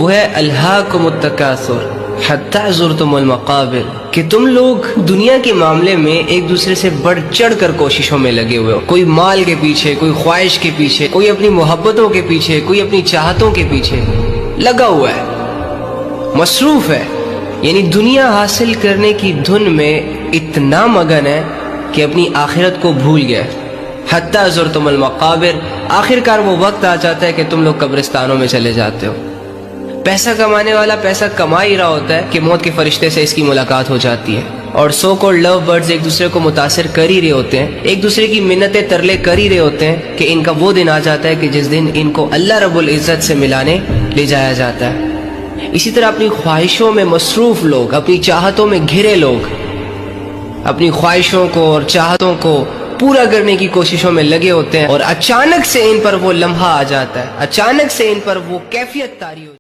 وہ ہے الہاکم التکاثر حتی زرتم المقابر، کہ تم لوگ دنیا کے معاملے میں ایک دوسرے سے بڑھ چڑھ کر کوششوں میں لگے ہوئے ہو، کوئی مال کے پیچھے، کوئی خواہش کے پیچھے، کوئی اپنی محبتوں کے پیچھے، کوئی اپنی چاہتوں کے پیچھے لگا ہوا ہے، مصروف ہے، یعنی دنیا حاصل کرنے کی دھن میں اتنا مگن ہے کہ اپنی آخرت کو بھول گیا۔ حتی زرتم المقابر، آخر کار وہ وقت آ جاتا ہے کہ تم لوگ قبرستانوں میں چلے جاتے ہو۔ پیسہ کمانے والا پیسہ کما ہی رہا ہوتا ہے کہ موت کے فرشتے سے اس کی ملاقات ہو جاتی ہے، اور سو کالڈ لو برڈز ایک دوسرے کو متاثر کر ہی رہے ہوتے ہیں، ایک دوسرے کی منتیں ترلے کر ہی رہے ہوتے ہیں کہ ان کا وہ دن آ جاتا ہے کہ جس دن ان کو اللہ رب العزت سے ملانے لے جایا جاتا ہے۔ اسی طرح اپنی خواہشوں میں مصروف لوگ، اپنی چاہتوں میں گھرے لوگ، اپنی خواہشوں کو اور چاہتوں کو پورا کرنے کی کوششوں میں لگے ہوتے ہیں، اور اچانک سے ان پر وہ لمحہ آ جاتا ہے، اچانک سے ان پر وہ کیفیت طاری ہو